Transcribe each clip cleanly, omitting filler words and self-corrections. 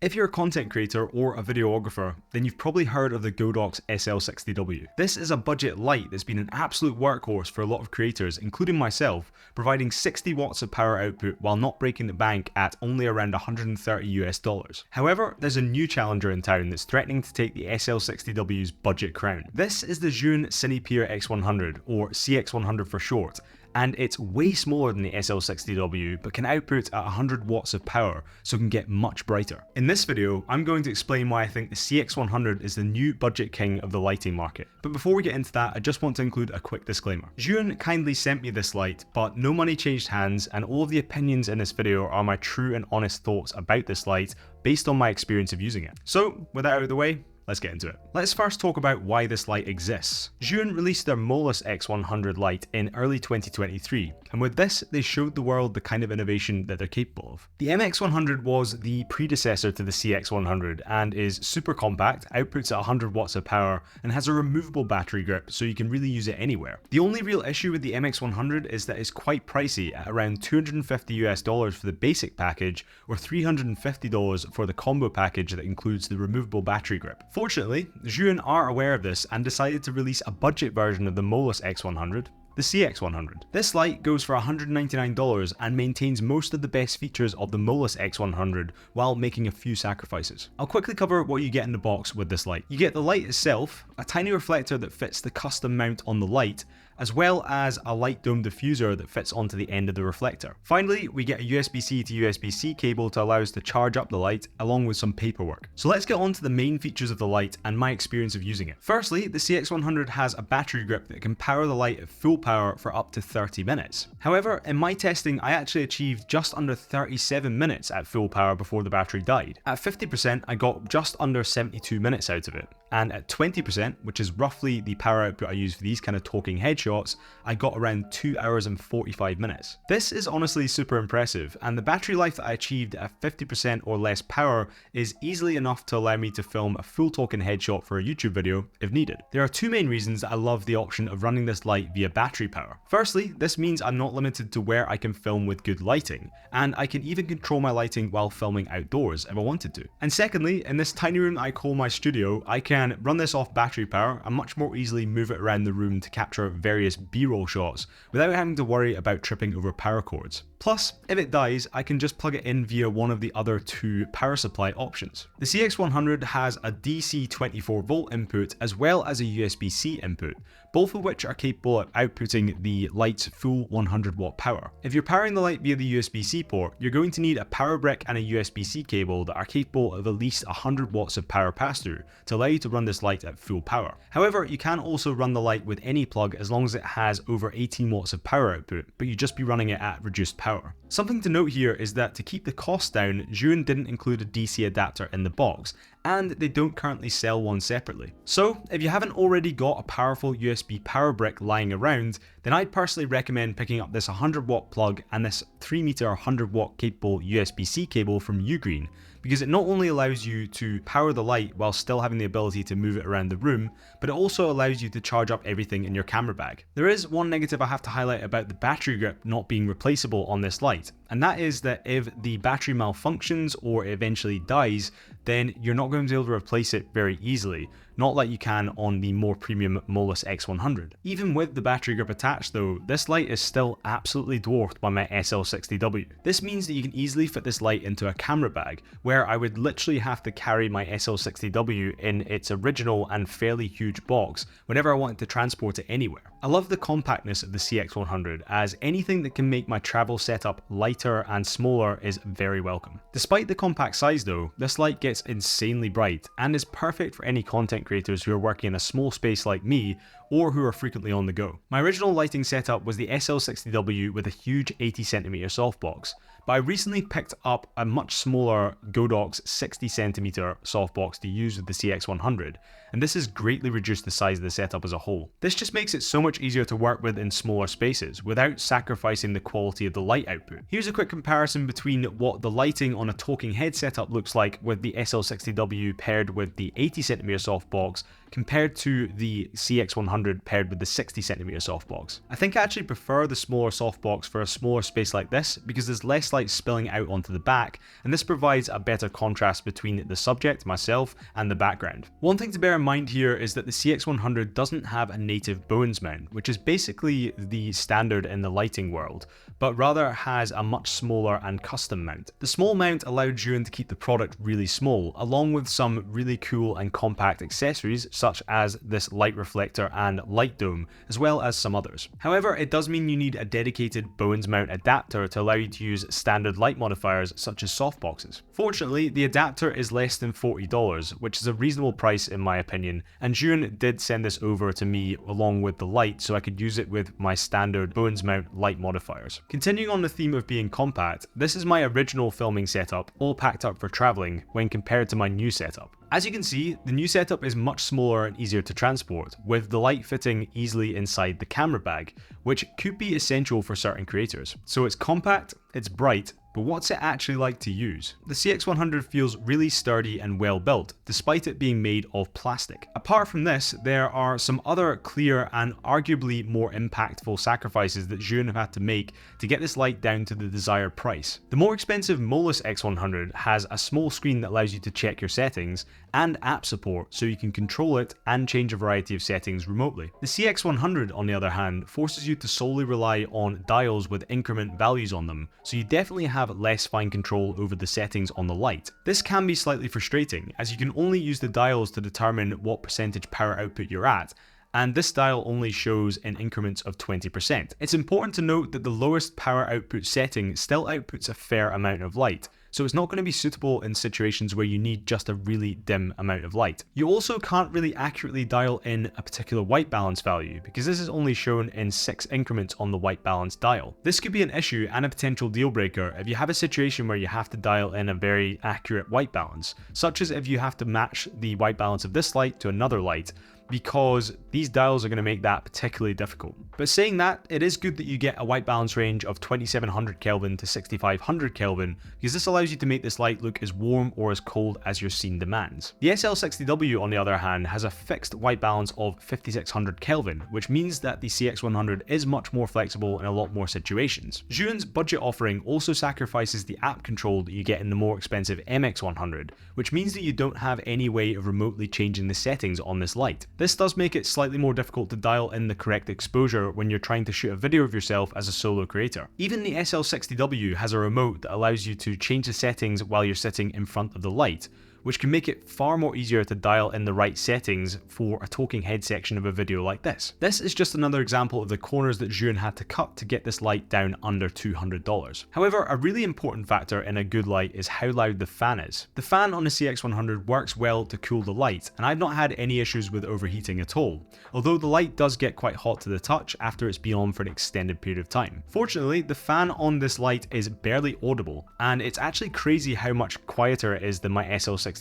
If you're a content creator or a videographer, then you've probably heard of the Godox SL60W. This is a budget light that's been an absolute workhorse for a lot of creators, including myself, providing 60 watts of power output while not breaking the bank at only around $130 US. However, there's a new challenger in town that's threatening to take the SL60W's budget crown. This is the Zhiyun Cinepeer X100, or CX100 for short, and it's way smaller than the SL60W but can output at 100 watts of power, so it can get much brighter. In this video, I'm going to explain why I think the CX100 is the new budget king of the lighting market. But before we get into that, I just want to include a quick disclaimer. Zhiyun kindly sent me this light, but no money changed hands, and all of the opinions in this video are my true and honest thoughts about this light based on my experience of using it. So, with that out of the way, let's get into it. Let's first talk about why this light exists. Zhiyun released their Molus X100 light in early 2023, and with this, they showed the world the kind of innovation that they're capable of. The MX100 was the predecessor to the CX100 and is super compact, outputs at 100 watts of power, and has a removable battery grip so you can really use it anywhere. The only real issue with the MX100 is that it's quite pricey at around $250 for the basic package or $350 for the combo package that includes the removable battery grip. Fortunately, Zhiyun are aware of this and decided to release a budget version of the Molus X100, the CX100. This light goes for $199 and maintains most of the best features of the Molus X100 while making a few sacrifices. I'll quickly cover what you get in the box with this light. You get the light itself, a tiny reflector that fits the custom mount on the light, as well as a light dome diffuser that fits onto the end of the reflector. Finally, we get a USB-C to USB-C cable to allow us to charge up the light, along with some paperwork. So let's get on to the main features of the light and my experience of using it. Firstly, the CX100 has a battery grip that can power the light at full power for up to 30 minutes. However, in my testing, I actually achieved just under 37 minutes at full power before the battery died. At 50%, I got just under 72 minutes out of it. And at 20%, which is roughly the power output I use for these kind of talking headshots, I got around 2 hours and 45 minutes. This is honestly super impressive, and the battery life that I achieved at 50% or less power is easily enough to allow me to film a full talking headshot for a YouTube video if needed. There are two main reasons that I love the option of running this light via battery power. Firstly, this means I'm not limited to where I can film with good lighting, and I can even control my lighting while filming outdoors if I wanted to. And secondly, in this tiny room I call my studio, I can run this off battery power and much more easily move it around the room to capture various B-roll shots without having to worry about tripping over power cords. Plus, if it dies, I can just plug it in via one of the other two power supply options. The CX100 has a DC 24 volt input as well as a USB-C input, both of which are capable of outputting the light's full 100 watt power. If you're powering the light via the USB-C port, you're going to need a power brick and a USB-C cable that are capable of at least 100 watts of power pass-through to allow you to run this light at full power. However, you can also run the light with any plug as long as it has over 18 watts of power output, but you'd just be running it at reduced power. Something to note here is that to keep the cost down, Zhiyun didn't include a DC adapter in the box, and they don't currently sell one separately. So, if you haven't already got a powerful USB power brick lying around, then I'd personally recommend picking up this 100 watt plug and this 3 meter 100 watt capable USB-C cable from Ugreen, because it not only allows you to power the light while still having the ability to move it around the room, but it also allows you to charge up everything in your camera bag. There is one negative I have to highlight about the battery grip not being replaceable on this light, and that is that if the battery malfunctions or eventually dies, then you're not going to be able to replace it very easily, not like you can on the more premium Molus X100. Even with the battery grip attached though, this light is still absolutely dwarfed by my SL60W. This means that you can easily fit this light into a camera bag, where I would literally have to carry my SL60W in its original and fairly huge box whenever I wanted to transport it anywhere. I love the compactness of the CX100, as anything that can make my travel setup lighter and smaller is very welcome. Despite the compact size though, this light gets insanely bright and is perfect for any content creators who are working in a small space like me or who are frequently on the go. My original lighting setup was the SL60W with a huge 80cm softbox, but I recently picked up a much smaller Godox 60cm softbox to use with the CX100, and this has greatly reduced the size of the setup as a whole. This just makes it so much easier to work with in smaller spaces without sacrificing the quality of the light output. Here's a quick comparison between what the lighting on a talking head setup looks like with the SL60W paired with the 80cm softbox compared to the CX100 paired with the 60cm softbox. I think I actually prefer the smaller softbox for a smaller space like this because there's less light spilling out onto the back, and this provides a better contrast between the subject, myself, and the background. One thing to bear in mind here is that the CX100 doesn't have a native bones mount, which is basically the standard in the lighting world, but rather has a much smaller and custom mount. The small mount allowed Zhiyun to keep the product really small, along with some really cool and compact accessories such as this light reflector and light dome, as well as some others. However, it does mean you need a dedicated bones mount adapter to allow you to use standard light modifiers such as softboxes. Fortunately, the adapter is less than $40, which is a reasonable price in my opinion, and Zhiyun did send this over to me along with the light so I could use it with my standard bones mount light modifiers. Continuing on the theme of being compact, this is my original filming setup, all packed up for traveling when compared to my new setup. As you can see, the new setup is much smaller and easier to transport, with the light fitting easily inside the camera bag, which could be essential for certain creators. So it's compact, it's bright, but what's it actually like to use? The CX100 feels really sturdy and well built, despite it being made of plastic. Apart from this, there are some other clear and arguably more impactful sacrifices that Zhiyun have had to make to get this light down to the desired price. The more expensive Molus X100 has a small screen that allows you to check your settings, and app support so you can control it and change a variety of settings remotely. The CX100, on the other hand, forces you to solely rely on dials with increment values on them, so you definitely have less fine control over the settings on the light. This can be slightly frustrating, as you can only use the dials to determine what percentage power output you're at, and this dial only shows in increments of 20%. It's important to note that the lowest power output setting still outputs a fair amount of light, so it's not going to be suitable in situations where you need just a really dim amount of light. You also can't really accurately dial in a particular white balance value, because this is only shown in 6 increments on the white balance dial. This could be an issue and a potential deal breaker if you have a situation where you have to dial in a very accurate white balance, such as if you have to match the white balance of this light to another light, because these dials are going to make that particularly difficult. But saying that, it is good that you get a white balance range of 2700 Kelvin to 6500 Kelvin, because this allows you to make this light look as warm or as cold as your scene demands. The SL60W, on the other hand, has a fixed white balance of 5600 Kelvin, which means that the CX100 is much more flexible in a lot more situations. Zhiyun's budget offering also sacrifices the app control that you get in the more expensive MX100, which means that you don't have any way of remotely changing the settings on this light. This does make it slightly more difficult to dial in the correct exposure when you're trying to shoot a video of yourself as a solo creator. Even the SL60W has a remote that allows you to change the settings while you're sitting in front of the light, which can make it far more easier to dial in the right settings for a talking head section of a video like this. This is just another example of the corners that Zhiyun had to cut to get this light down under $200. However, a really important factor in a good light is how loud the fan is. The fan on the CX100 works well to cool the light, and I've not had any issues with overheating at all, although the light does get quite hot to the touch after it's been on for an extended period of time. Fortunately, the fan on this light is barely audible, and it's actually crazy how much quieter it is than my SL60W.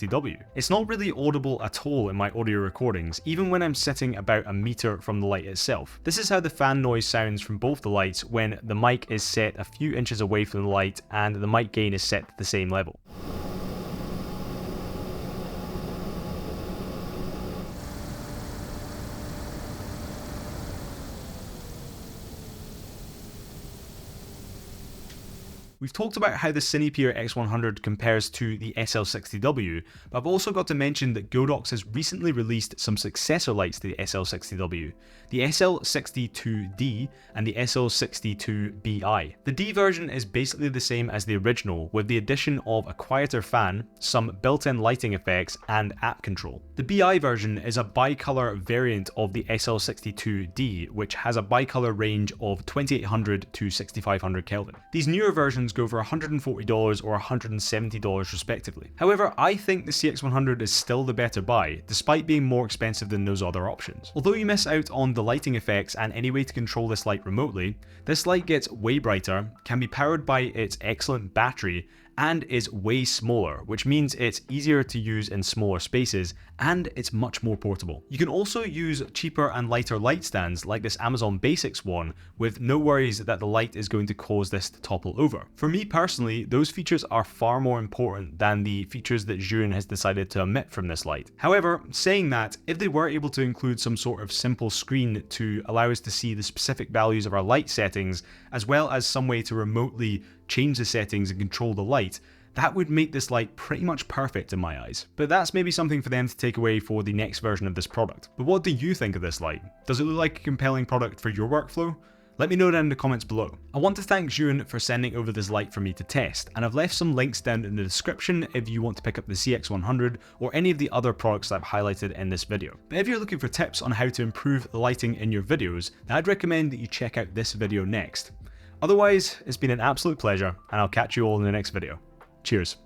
It's not really audible at all in my audio recordings, even when I'm sitting about a meter from the light itself. This is how the fan noise sounds from both the lights when the mic is set a few inches away from the light and the mic gain is set to the same level. We've talked about how the Cinepeer X100 compares to the SL60W, but I've also got to mention that Godox has recently released some successor lights to the SL60W, the SL62D and the SL62BI. The D version is basically the same as the original, with the addition of a quieter fan, some built-in lighting effects, and app control. The BI version is a bicolor variant of the SL62D, which has a bicolor range of 2800 to 6500 Kelvin. These newer versions go for $140 or $170 respectively. However, I think the CX100 is still the better buy, despite being more expensive than those other options. Although you miss out on the lighting effects and any way to control this light remotely, this light gets way brighter, can be powered by its excellent battery, and is way smaller, which means it's easier to use in smaller spaces and it's much more portable. You can also use cheaper and lighter light stands like this Amazon Basics one with no worries that the light is going to cause this to topple over. For me personally, those features are far more important than the features that Zhiyun has decided to omit from this light. However, saying that, if they were able to include some sort of simple screen to allow us to see the specific values of our light settings, as well as some way to remotely change the settings and control the light, that would make this light pretty much perfect in my eyes. But that's maybe something for them to take away for the next version of this product. But what do you think of this light? Does it look like a compelling product for your workflow? Let me know down in the comments below. I want to thank Zhiyun for sending over this light for me to test, and I've left some links down in the description if you want to pick up the CX100 or any of the other products that I've highlighted in this video. But if you're looking for tips on how to improve the lighting in your videos, then I'd recommend that you check out this video next. Otherwise, it's been an absolute pleasure, and I'll catch you all in the next video. Cheers.